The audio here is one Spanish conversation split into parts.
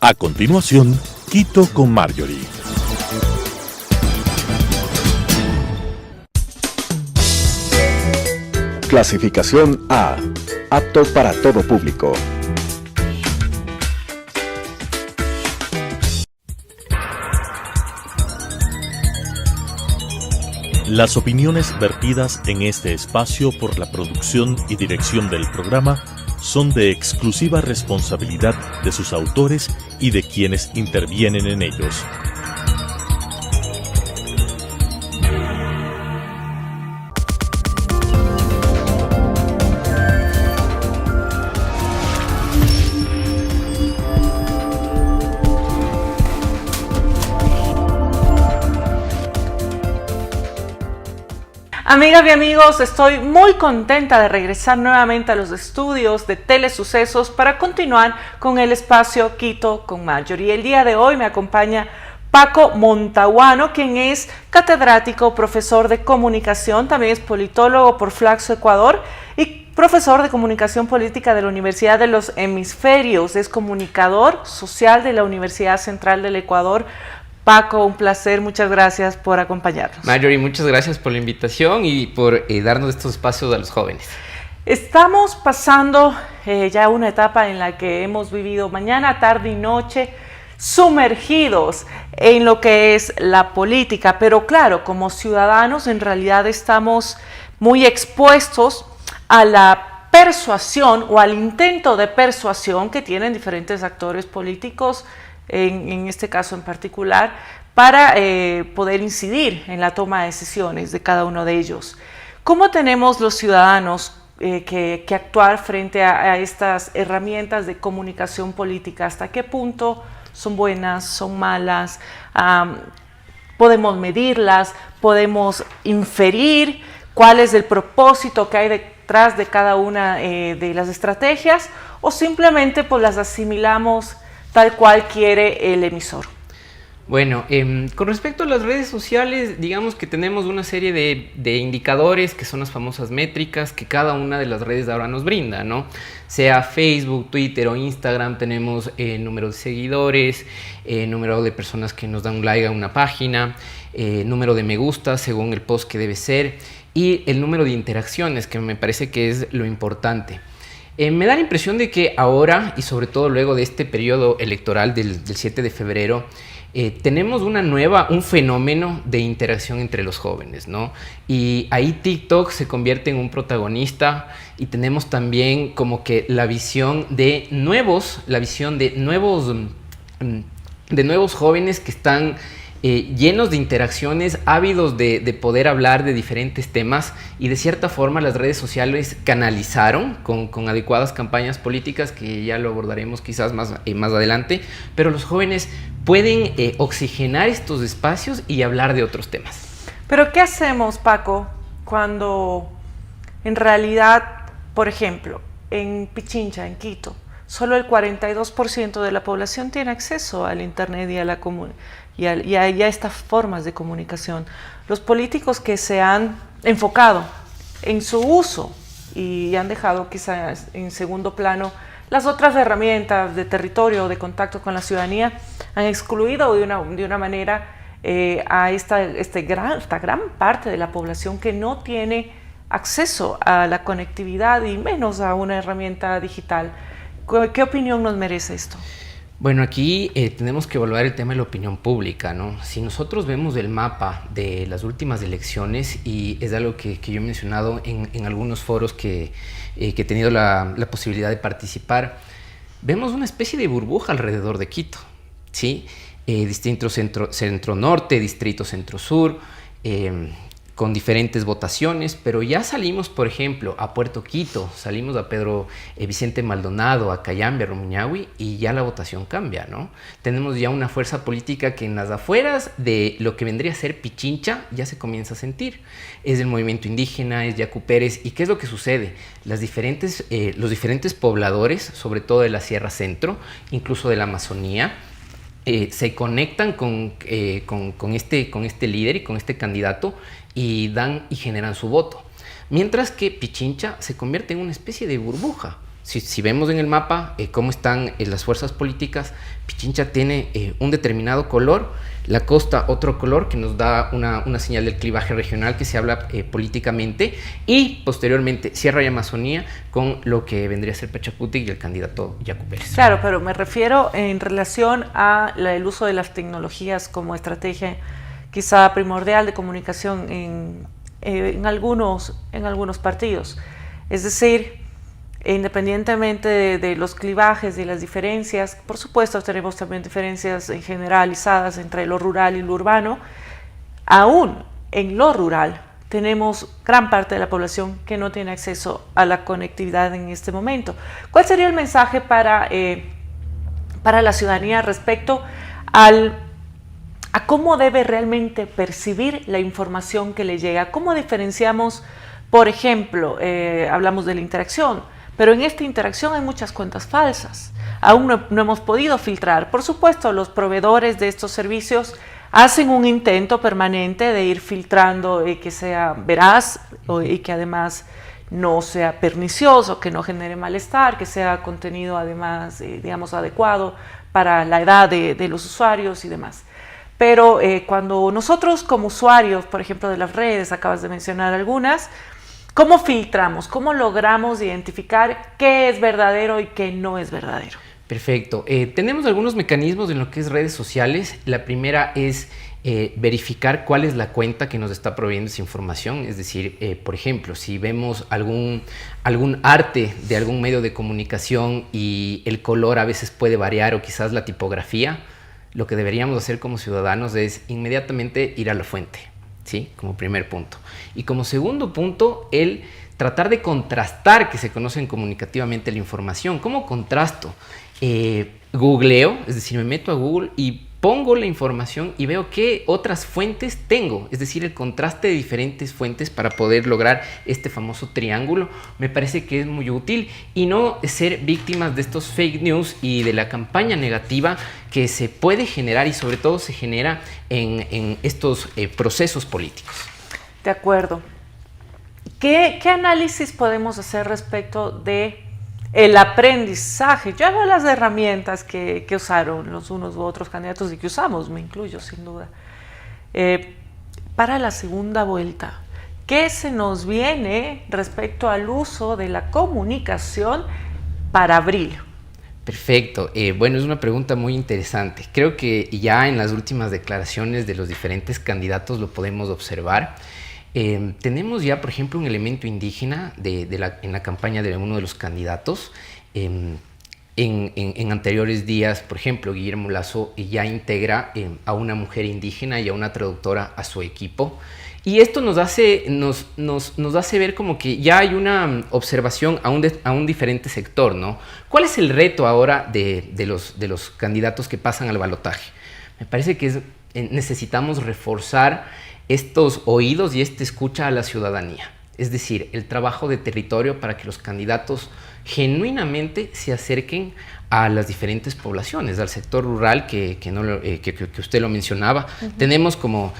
A continuación, Quito con Marjorie. Clasificación A. Apto para todo público. Las opiniones vertidas en este espacio por la producción y dirección del programa son de exclusiva responsabilidad de sus autores y de quienes intervienen en ellos. Amigas y amigos, estoy muy contenta de regresar nuevamente a los estudios de Telesucesos para continuar con el espacio Quito con Marjorie. El día de hoy me acompaña Paco Montaguano, quien es catedrático, profesor de comunicación, también es politólogo por Flaxo Ecuador y profesor de comunicación política de la Universidad de los Hemisferios. Es comunicador social de la Universidad Central del Ecuador. Paco, un placer, muchas gracias por acompañarnos. Marjorie, muchas gracias por la invitación y por darnos estos espacios a los jóvenes. Estamos pasando ya una etapa en la que hemos vivido mañana, tarde y noche sumergidos en lo que es la política, pero claro, como ciudadanos en realidad estamos muy expuestos a la persuasión o al intento de persuasión que tienen diferentes actores políticos, en este caso en particular, para poder incidir en la toma de decisiones de cada uno de ellos. ¿Cómo tenemos los ciudadanos que actuar frente a estas herramientas de comunicación política? ¿Hasta qué punto son buenas, son malas? ¿Podemos medirlas? ¿Podemos inferir cuál es el propósito que hay detrás de cada una de las estrategias? ¿O simplemente pues las asimilamos tal cual quiere el emisor? Bueno, con respecto a las redes sociales, digamos que tenemos una serie de indicadores que son las famosas métricas que cada una de las redes ahora nos brinda, ¿no? Sea Facebook, Twitter o Instagram, tenemos número de seguidores, número de personas que nos dan un like a una página, número de me gusta según el post que debe ser y el número de interacciones, que me parece que es lo importante. Me da la impresión de que ahora, y sobre todo luego de este periodo electoral del 7 de febrero, tenemos un fenómeno de interacción entre los jóvenes, ¿no? Y ahí TikTok se convierte en un protagonista y tenemos también como que la visión de nuevos jóvenes que están llenos de interacciones, ávidos de poder hablar de diferentes temas, y de cierta forma las redes sociales canalizaron con adecuadas campañas políticas, que ya lo abordaremos quizás más adelante, pero los jóvenes pueden oxigenar estos espacios y hablar de otros temas. Pero ¿qué hacemos, Paco, cuando en realidad, por ejemplo, en Pichincha, en Quito, solo el 42% de la población tiene acceso al internet y a la y a estas formas de comunicación? Los políticos que se han enfocado en su uso y han dejado quizás en segundo plano las otras herramientas de territorio, de contacto con la ciudadanía, han excluido de una manera a esta gran parte de la población que no tiene acceso a la conectividad y menos a una herramienta digital. ¿Qué opinión nos merece esto? Bueno, aquí tenemos que evaluar el tema de la opinión pública, ¿no? Si nosotros vemos el mapa de las últimas elecciones, y es algo que yo he mencionado en algunos foros que he tenido la posibilidad de participar, vemos una especie de burbuja alrededor de Quito, ¿sí? Distrito centro-norte, distrito centro-sur, con diferentes votaciones, pero ya salimos, por ejemplo, a Puerto Quito, salimos a Pedro Vicente Maldonado, a Cayambe, a Rumiñahui, y ya la votación cambia, ¿no? Tenemos ya una fuerza política que en las afueras de lo que vendría a ser Pichincha ya se comienza a sentir. Es el movimiento indígena, es Yacu Pérez, ¿y qué es lo que sucede? Los diferentes pobladores, sobre todo de la Sierra Centro, incluso de la Amazonía, se conectan con este líder y con este candidato y generan su voto. Mientras que Pichincha se convierte en una especie de burbuja, Si vemos en el mapa cómo están las fuerzas políticas, Pichincha tiene un determinado color, la costa otro color que nos da una señal del clivaje regional que se habla políticamente, y posteriormente Sierra y Amazonía con lo que vendría a ser Pachacuti y el candidato Yacu Pérez. Claro, pero me refiero en relación al uso de las tecnologías como estrategia quizá primordial de comunicación en algunos partidos. Es decir, independientemente de los clivajes y las diferencias, por supuesto tenemos también diferencias generalizadas entre lo rural y lo urbano, aún en lo rural tenemos gran parte de la población que no tiene acceso a la conectividad en este momento. ¿Cuál sería el mensaje para la ciudadanía respecto a cómo debe realmente percibir la información que le llega? ¿Cómo diferenciamos, por ejemplo, hablamos de la interacción, pero en esta interacción hay muchas cuentas falsas? Aún no hemos podido filtrar. Por supuesto, los proveedores de estos servicios hacen un intento permanente de ir filtrando que sea veraz y que además no sea pernicioso, que no genere malestar, que sea contenido además, digamos, adecuado para la edad de los usuarios y demás. Pero cuando nosotros como usuarios, por ejemplo, de las redes, acabas de mencionar algunas, ¿cómo filtramos? ¿Cómo logramos identificar qué es verdadero y qué no es verdadero? Perfecto. Tenemos algunos mecanismos en lo que es redes sociales. La primera es verificar cuál es la cuenta que nos está proveyendo esa información. Es decir, por ejemplo, si vemos algún arte de algún medio de comunicación y el color a veces puede variar o quizás la tipografía, lo que deberíamos hacer como ciudadanos es inmediatamente ir a la fuente, ¿sí? Como primer punto. Y como segundo punto, el tratar de contrastar, que se conocen comunicativamente la información. ¿Cómo contrasto? Googleo, es decir, me meto a Google y pongo la información y veo qué otras fuentes tengo, es decir, el contraste de diferentes fuentes para poder lograr este famoso triángulo. Me parece que es muy útil y no ser víctimas de estos fake news y de la campaña negativa que se puede generar y sobre todo se genera en estos procesos políticos. De acuerdo. ¿Qué análisis podemos hacer respecto de el aprendizaje? Yo hablo de las herramientas que usaron los unos u otros candidatos y que usamos, me incluyo sin duda, para la segunda vuelta. ¿Qué se nos viene respecto al uso de la comunicación para abril? Perfecto. Bueno, es una pregunta muy interesante. Creo que ya en las últimas declaraciones de los diferentes candidatos lo podemos observar. Tenemos ya, por ejemplo, un elemento indígena en la campaña de uno de los candidatos. En anteriores días, por ejemplo, Guillermo Lasso ya integra a una mujer indígena y a una traductora a su equipo. Y esto nos hace ver como que ya hay una observación a un diferente sector, ¿no? ¿Cuál es el reto ahora de los candidatos que pasan al balotaje? Me parece que necesitamos reforzar estos oídos y esta escucha a la ciudadanía. Es decir, el trabajo de territorio para que los candidatos genuinamente se acerquen a las diferentes poblaciones, al sector rural que usted lo mencionaba. Uh-huh. Tenemos como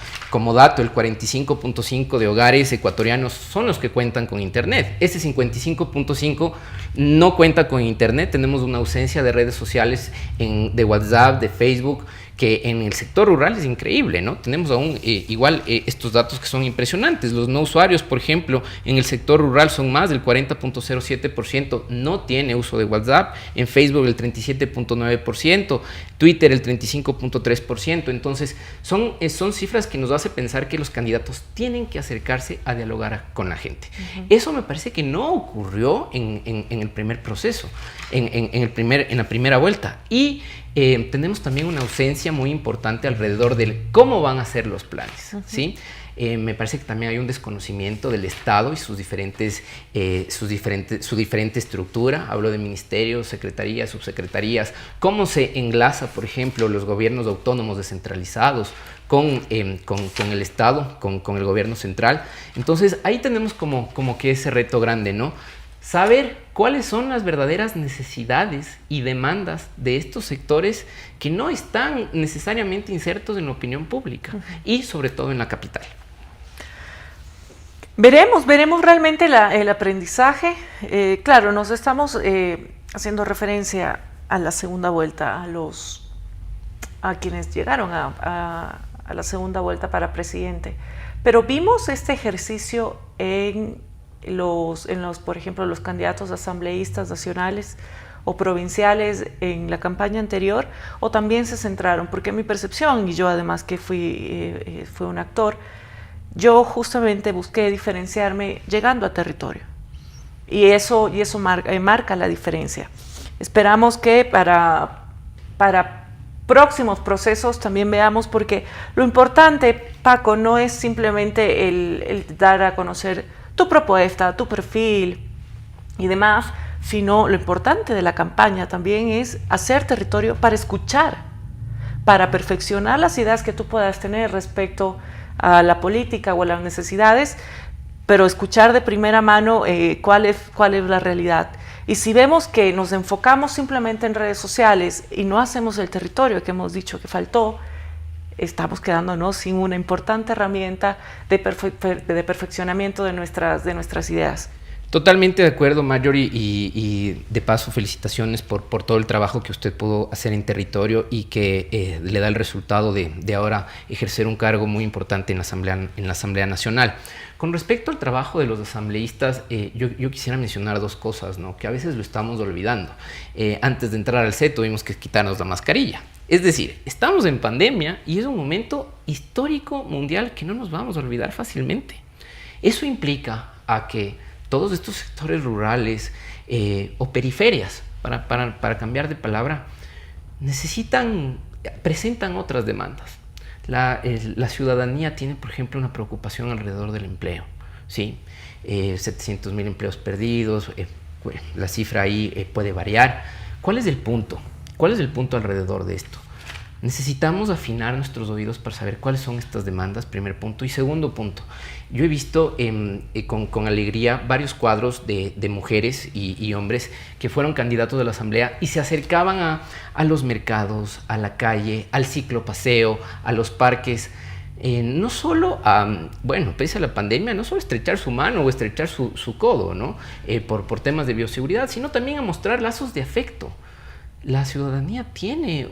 dato el 45.5% de hogares ecuatorianos son los que cuentan con internet. Ese 55.5% no cuenta con internet. Tenemos una ausencia de redes sociales de WhatsApp, de Facebook, que en el sector rural es increíble, ¿no? Tenemos aún estos datos que son impresionantes. Los no usuarios, por ejemplo, en el sector rural son más del 40.07%, no tiene uso de WhatsApp, en Facebook el 37.9%, Twitter el 35.3%. Entonces, son cifras que nos hacen pensar que los candidatos tienen que acercarse a dialogar con la gente. Uh-huh. Eso me parece que no ocurrió en el primer proceso, en la primera vuelta. Y tenemos también una ausencia muy importante alrededor de cómo van a ser los planes, uh-huh. ¿Sí? Me parece que también hay un desconocimiento del Estado y su diferente estructura. Hablo de ministerios, secretarías, subsecretarías, cómo se enlaza, por ejemplo, los gobiernos autónomos descentralizados con el Estado, con el gobierno central. Entonces, ahí tenemos como que ese reto grande, ¿no? Saber cuáles son las verdaderas necesidades y demandas de estos sectores que no están necesariamente insertos en la opinión pública, uh-huh. Y sobre todo en la capital. Veremos realmente el aprendizaje. Claro, nos estamos haciendo referencia a la segunda vuelta, a quienes llegaron a la segunda vuelta para presidente. Pero vimos este ejercicio en los, por ejemplo, los candidatos asambleístas nacionales o provinciales en la campaña anterior, o también se centraron, porque mi percepción, y yo además que fui un actor, yo justamente busqué diferenciarme llegando a territorio. Y eso marca la diferencia. Esperamos que para próximos procesos también veamos, porque lo importante, Paco, no es simplemente el dar a conocer tu propuesta, tu perfil y demás, sino lo importante de la campaña también es hacer territorio para escuchar, para perfeccionar las ideas que tú puedas tener respecto a la política o a las necesidades, pero escuchar de primera mano cuál es la realidad. Y si vemos que nos enfocamos simplemente en redes sociales y no hacemos el territorio que hemos dicho que faltó, estamos quedándonos sin una importante herramienta de perfeccionamiento de nuestras ideas. Totalmente de acuerdo, Marjorie, y de paso felicitaciones por todo el trabajo que usted pudo hacer en territorio y que le da el resultado de ahora ejercer un cargo muy importante en la Asamblea Nacional. Con respecto al trabajo de los asambleístas, yo quisiera mencionar dos cosas, ¿no?, que a veces lo estamos olvidando. Antes de entrar al set tuvimos que quitarnos la mascarilla. Es decir, estamos en pandemia y es un momento histórico mundial que no nos vamos a olvidar fácilmente. Eso implica a que todos estos sectores rurales o periferias, para cambiar de palabra, presentan otras demandas. La ciudadanía tiene, por ejemplo, una preocupación alrededor del empleo, ¿sí? 700,000 empleos perdidos, la cifra ahí puede variar. ¿Cuál es el punto? ¿Cuál es el punto alrededor de esto? Necesitamos afinar nuestros oídos para saber cuáles son estas demandas, primer punto. Y segundo punto, yo he visto con alegría varios cuadros de mujeres y hombres que fueron candidatos de la Asamblea y se acercaban a los mercados, a la calle, al ciclopaseo, a los parques. No solo pese a la pandemia, no solo estrechar su mano o estrechar su codo, ¿no? Por temas de bioseguridad, sino también a mostrar lazos de afecto. La ciudadanía tiene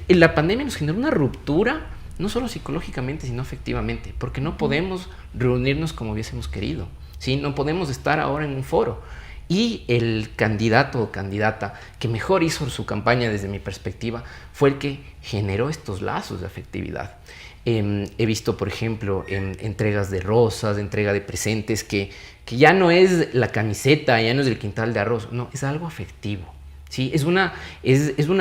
la pandemia nos generó una ruptura, no solo psicológicamente, sino afectivamente, porque no podemos reunirnos como hubiésemos querido, ¿sí? No podemos estar ahora en un foro. Y el candidato o candidata que mejor hizo su campaña desde mi perspectiva fue el que generó estos lazos de afectividad. He visto, por ejemplo, entregas de rosas, entrega de presentes, que ya no es la camiseta, ya no es el quintal de arroz, no, es algo afectivo. Sí, es una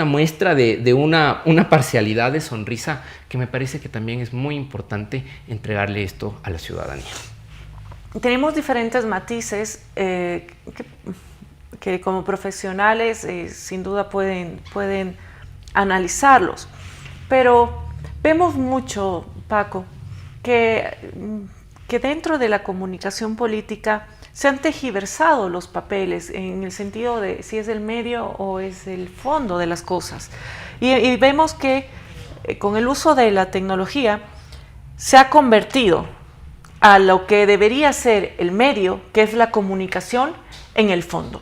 muestra de una parcialidad de sonrisa que me parece que también es muy importante entregarle esto a la ciudadanía. Tenemos diferentes matices que como profesionales sin duda pueden analizarlos, pero vemos mucho, Paco, que dentro de la comunicación política se han tergiversado los papeles en el sentido de si es el medio o es el fondo de las cosas. Y vemos que con el uso de la tecnología se ha convertido a lo que debería ser el medio, que es la comunicación, en el fondo.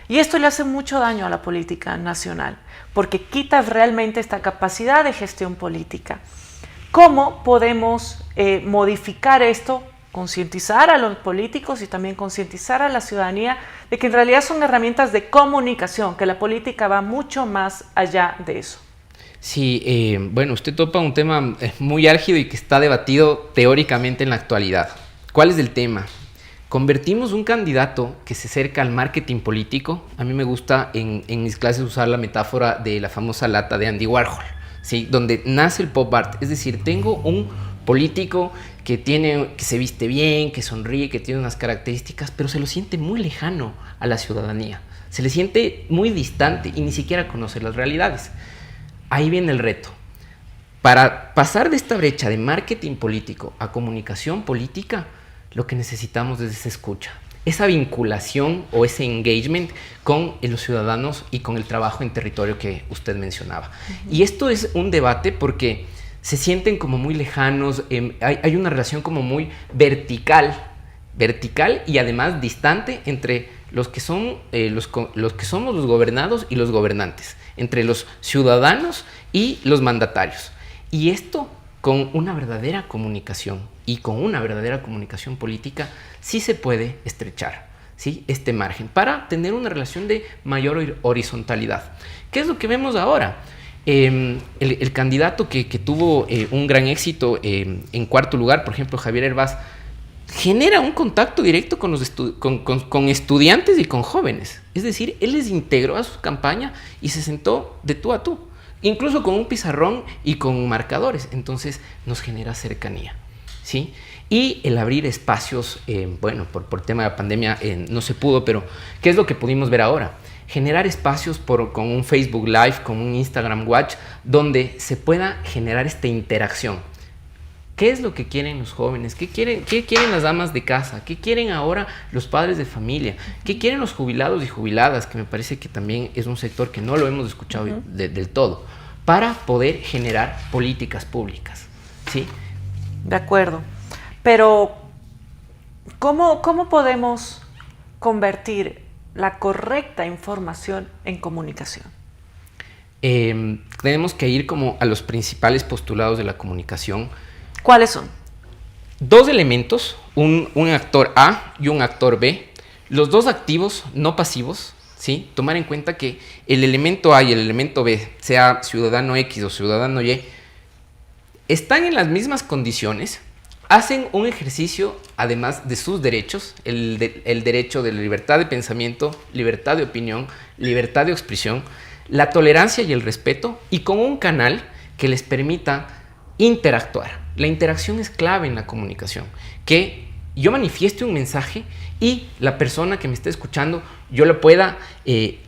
Y esto le hace mucho daño a la política nacional, porque quita realmente esta capacidad de gestión política. ¿Cómo podemos modificar esto? Concientizar a los políticos y también concientizar a la ciudadanía de que en realidad son herramientas de comunicación, que la política va mucho más allá de eso. Sí, usted topa un tema muy álgido y que está debatido teóricamente en la actualidad. ¿Cuál es el tema? Convertimos un candidato que se acerca al marketing político. A mí me gusta en mis clases usar la metáfora de la famosa lata de Andy Warhol, ¿sí? Donde nace el pop art. Es decir, tengo un político que se viste bien, que sonríe, que tiene unas características, pero se lo siente muy lejano a la ciudadanía. Se le siente muy distante y ni siquiera conoce las realidades. Ahí viene el reto. Para pasar de esta brecha de marketing político a comunicación política, lo que necesitamos es esa escucha, esa vinculación o ese engagement con los ciudadanos y con el trabajo en territorio que usted mencionaba. Y esto es un debate porque se sienten como muy lejanos, hay una relación como muy vertical y además distante entre los que son los que somos los gobernados y los gobernantes, entre los ciudadanos y los mandatarios. Y esto con una verdadera comunicación y con una verdadera comunicación política sí se puede estrechar, ¿sí?, este margen para tener una relación de mayor horizontalidad. ¿Qué es lo que vemos ahora? El candidato que tuvo un gran éxito en cuarto lugar, por ejemplo, Javier Hervás, genera un contacto directo con con estudiantes y con jóvenes. Es decir, él les integró a su campaña y se sentó de tú a tú, incluso con un pizarrón y con marcadores. Entonces nos genera cercanía, ¿sí? Y el abrir espacios, bueno, por tema de la pandemia no se pudo, pero ¿qué es lo que pudimos ver ahora? Generar espacios con un Facebook Live, con un Instagram Watch, donde se pueda generar esta interacción. ¿Qué es lo que quieren los jóvenes? ¿Qué quieren las damas de casa? ¿Qué quieren ahora los padres de familia? ¿Qué quieren los jubilados y jubiladas? Que me parece que también es un sector que no lo hemos escuchado del todo, para poder generar políticas públicas, ¿sí? De acuerdo. Pero, ¿cómo podemos convertir la correcta información en comunicación? Tenemos que ir como a los principales postulados de la comunicación. ¿Cuáles son? Dos elementos, un actor A y un actor B, los dos activos, no pasivos, ¿sí? Tomar en cuenta que el elemento A y el elemento B, sea ciudadano X o ciudadano Y, están en las mismas condiciones, hacen un ejercicio, además de sus derechos, el derecho de la libertad de pensamiento, libertad de opinión, libertad de expresión, la tolerancia y el respeto, y con un canal que les permita interactuar. La interacción es clave en la comunicación, que yo manifieste un mensaje y la persona que me esté escuchando, yo lo pueda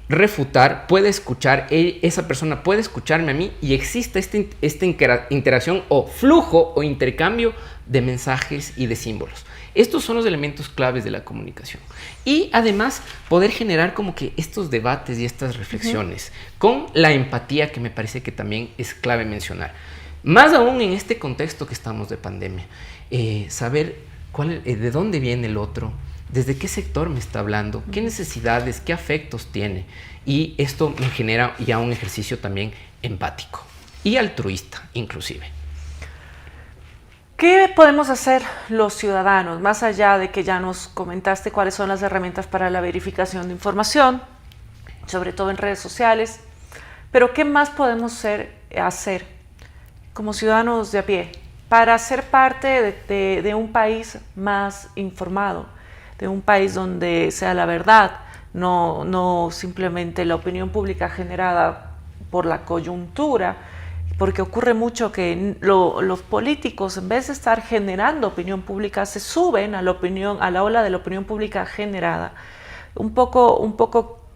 refutar, puede escuchar, esa persona puede escucharme a mí y existe esta interacción o flujo o intercambio de mensajes y de símbolos. Estos son los elementos claves de la comunicación. Y además poder generar como que estos debates y estas reflexiones con la empatía, que me parece que también es clave mencionar. Más aún en este contexto que estamos de pandemia, saber de dónde viene el otro, desde qué sector me está hablando, qué necesidades, qué afectos tiene. Y esto me genera ya un ejercicio también empático y altruista inclusive. ¿Qué podemos hacer los ciudadanos, más allá de que ya nos comentaste cuáles son las herramientas para la verificación de información, sobre todo en redes sociales, pero qué más podemos hacer como ciudadanos de a pie para ser parte de un país más informado, de un país donde sea la verdad, no simplemente la opinión pública generada por la coyuntura? Porque ocurre mucho que los políticos, en vez de estar generando opinión pública, se suben a la ola de la opinión pública generada, un poco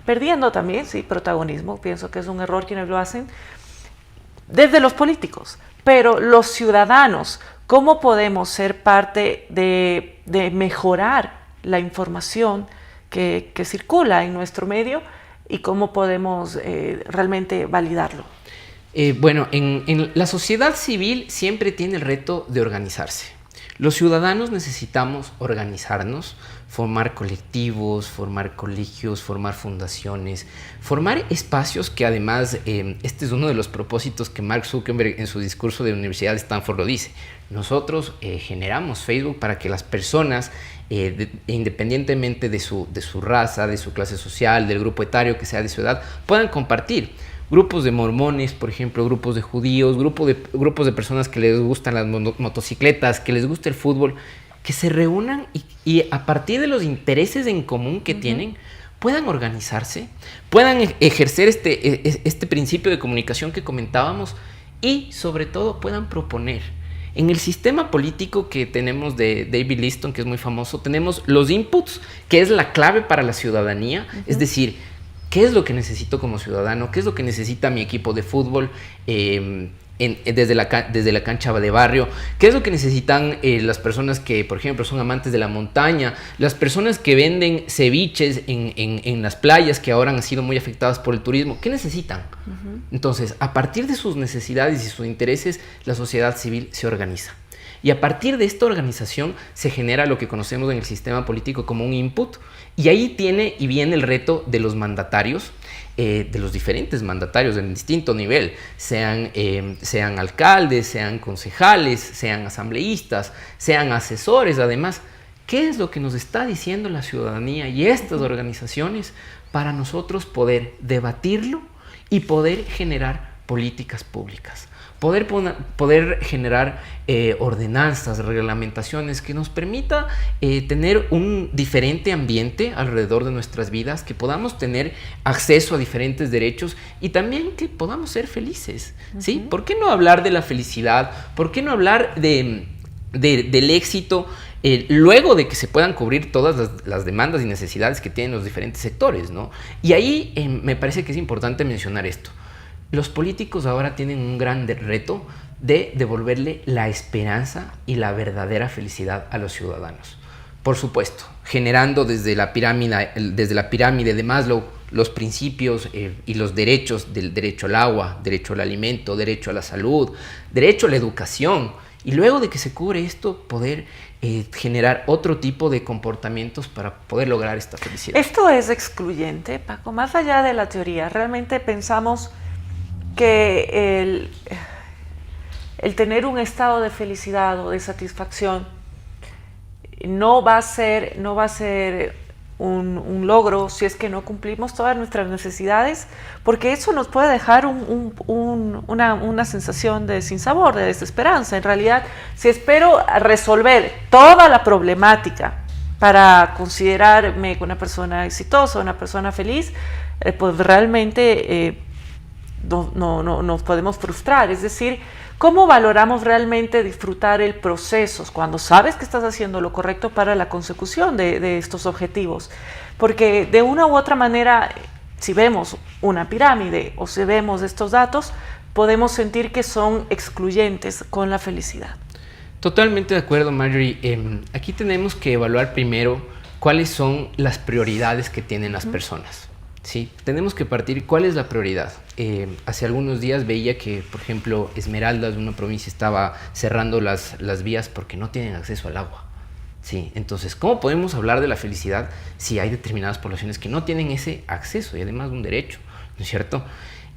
perdiendo también, sí, protagonismo. Pienso que es un error quienes lo hacen desde los políticos, pero los ciudadanos, ¿cómo podemos ser parte de mejorar la información que circula en nuestro medio y cómo podemos realmente validarlo? Bueno, en la sociedad civil siempre tiene el reto de organizarse. Los ciudadanos necesitamos organizarnos, formar colectivos, formar colegios, formar fundaciones, formar espacios que además, este es uno de los propósitos que Mark Zuckerberg en su discurso de la Universidad de Stanford lo dice. Nosotros generamos Facebook para que las personas, independientemente de su raza, de su clase social, del grupo etario que sea de su edad, puedan compartir. Grupos de mormones, por ejemplo, grupos de judíos, grupos de personas que les gustan las motocicletas, que les gusta el fútbol, que se reúnan y a partir de los intereses en común que tienen, puedan organizarse, puedan ejercer este principio de comunicación que comentábamos y, sobre todo, puedan proponer. En el sistema político que tenemos de David Liston, que es muy famoso, tenemos los inputs, que es la clave para la ciudadanía, es decir, ¿qué es lo que necesito como ciudadano? ¿Qué es lo que necesita mi equipo de fútbol? desde la cancha de barrio. ¿Qué es lo que necesitan las personas que, por ejemplo, son amantes de la montaña? Las personas que venden ceviches en las playas, que ahora han sido muy afectadas por el turismo. ¿Qué necesitan? Entonces, a partir de sus necesidades y sus intereses, la sociedad civil se organiza. Y a partir de esta organización se genera lo que conocemos en el sistema político como un input. Y ahí viene el reto de los mandatarios, de los diferentes mandatarios en distinto nivel, sean alcaldes, sean concejales, sean asambleístas, sean asesores. Además, ¿qué es lo que nos está diciendo la ciudadanía y estas organizaciones para nosotros poder debatirlo y poder generar políticas públicas? Poder generar ordenanzas, reglamentaciones que nos permita tener un diferente ambiente alrededor de nuestras vidas, que podamos tener acceso a diferentes derechos y también que podamos ser felices, ¿sí? ¿Por qué no hablar de la felicidad? ¿Por qué no hablar del éxito luego de que se puedan cubrir todas las demandas y necesidades que tienen los diferentes sectores, ¿no? Y ahí me parece que es importante mencionar esto. Los políticos ahora tienen un gran reto de devolverle la esperanza y la verdadera felicidad a los ciudadanos. Por supuesto, generando desde la pirámide de Maslow los principios y los derechos del derecho al agua, derecho al alimento, derecho a la salud, derecho a la educación. Y luego de que se cubre esto, poder generar otro tipo de comportamientos para poder lograr esta felicidad. Esto es excluyente, Paco. Más allá de la teoría, realmente pensamos que el tener un estado de felicidad o de satisfacción no va a ser un logro si es que no cumplimos todas nuestras necesidades, porque eso nos puede dejar una sensación de sinsabor, de desesperanza. En realidad, si espero resolver toda la problemática para considerarme una persona exitosa, una persona feliz, pues realmente no nos podemos frustrar. Es decir, ¿cómo valoramos realmente disfrutar el proceso cuando sabes que estás haciendo lo correcto para la consecución de estos objetivos? Porque de una u otra manera, si vemos una pirámide o si vemos estos datos, podemos sentir que son excluyentes con la felicidad. Totalmente de acuerdo, Marjorie. Aquí tenemos que evaluar primero cuáles son las prioridades que tienen las personas. Sí, tenemos que partir. ¿Cuál es la prioridad? Hace algunos días veía que, por ejemplo, Esmeraldas, una provincia, estaba cerrando las vías porque no tienen acceso al agua. Sí, entonces, ¿cómo podemos hablar de la felicidad si hay determinadas poblaciones que no tienen ese acceso y además un derecho, ¿no es cierto?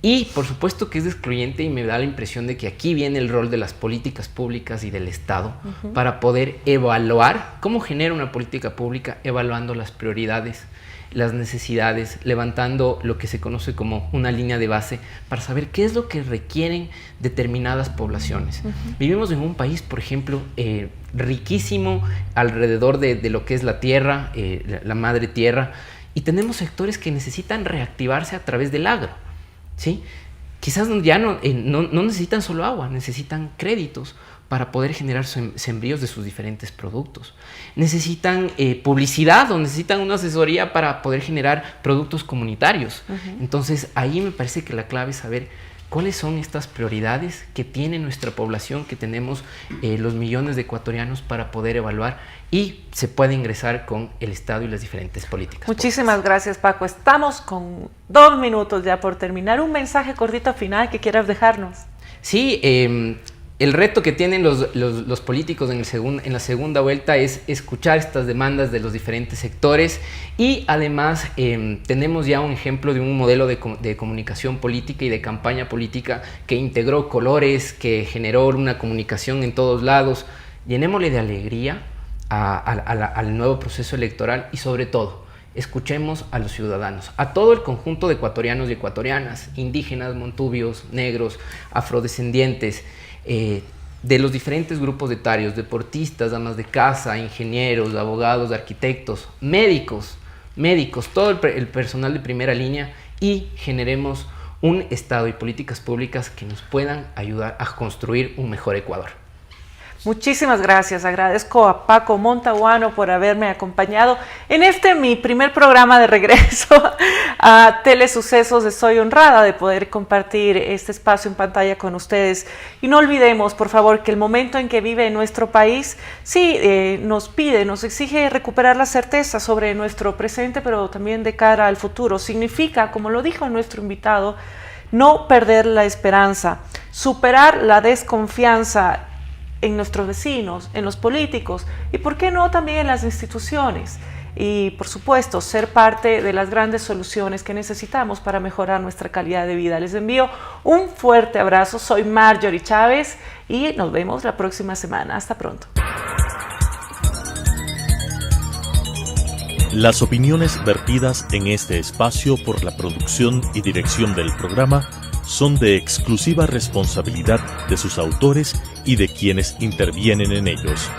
Y por supuesto que es excluyente, y me da la impresión de que aquí viene el rol de las políticas públicas y del Estado para poder evaluar cómo genera una política pública, evaluando las prioridades, las necesidades, levantando lo que se conoce como una línea de base para saber qué es lo que requieren determinadas poblaciones. Vivimos en un país, por ejemplo, riquísimo alrededor de lo que es la tierra, la madre tierra, y tenemos sectores que necesitan reactivarse a través del agro, ¿sí? Quizás ya no necesitan solo agua, necesitan créditos para poder generar sembríos de sus diferentes productos. Necesitan publicidad o necesitan una asesoría para poder generar productos comunitarios. Entonces, ahí me parece que la clave es saber cuáles son estas prioridades que tiene nuestra población, que tenemos los millones de ecuatorianos, para poder evaluar, y se puede ingresar con el Estado y las diferentes políticas. Muchísimas gracias, Paco. Estamos con 2 minutos ya por terminar. Un mensaje cortito final que quieras dejarnos. Sí, el reto que tienen los políticos en la segunda vuelta es escuchar estas demandas de los diferentes sectores, y además tenemos ya un ejemplo de un modelo de comunicación política y de campaña política que integró colores, que generó una comunicación en todos lados. Llenémosle de alegría al nuevo proceso electoral, y sobre todo, escuchemos a los ciudadanos, a todo el conjunto de ecuatorianos y ecuatorianas, indígenas, montubios, negros, afrodescendientes, de los diferentes grupos etarios, deportistas, amas de casa, ingenieros, abogados, arquitectos, médicos, todo el personal de primera línea, y generemos un Estado y políticas públicas que nos puedan ayudar a construir un mejor Ecuador. Muchísimas gracias. Agradezco a Paco Montaguano por haberme acompañado en mi primer programa de regreso a Telesucesos. Estoy honrada de poder compartir este espacio en pantalla con ustedes. Y no olvidemos, por favor, que el momento en que vive nuestro país nos exige recuperar la certeza sobre nuestro presente, pero también de cara al futuro. Significa, como lo dijo nuestro invitado, no perder la esperanza, superar la desconfianza en nuestros vecinos, en los políticos y, ¿por qué no?, también en las instituciones. Y, por supuesto, ser parte de las grandes soluciones que necesitamos para mejorar nuestra calidad de vida. Les envío un fuerte abrazo. Soy Marjorie Chávez y nos vemos la próxima semana. Hasta pronto. Las opiniones vertidas en este espacio por la producción y dirección del programa son de exclusiva responsabilidad de sus autores y de quienes intervienen en ellos.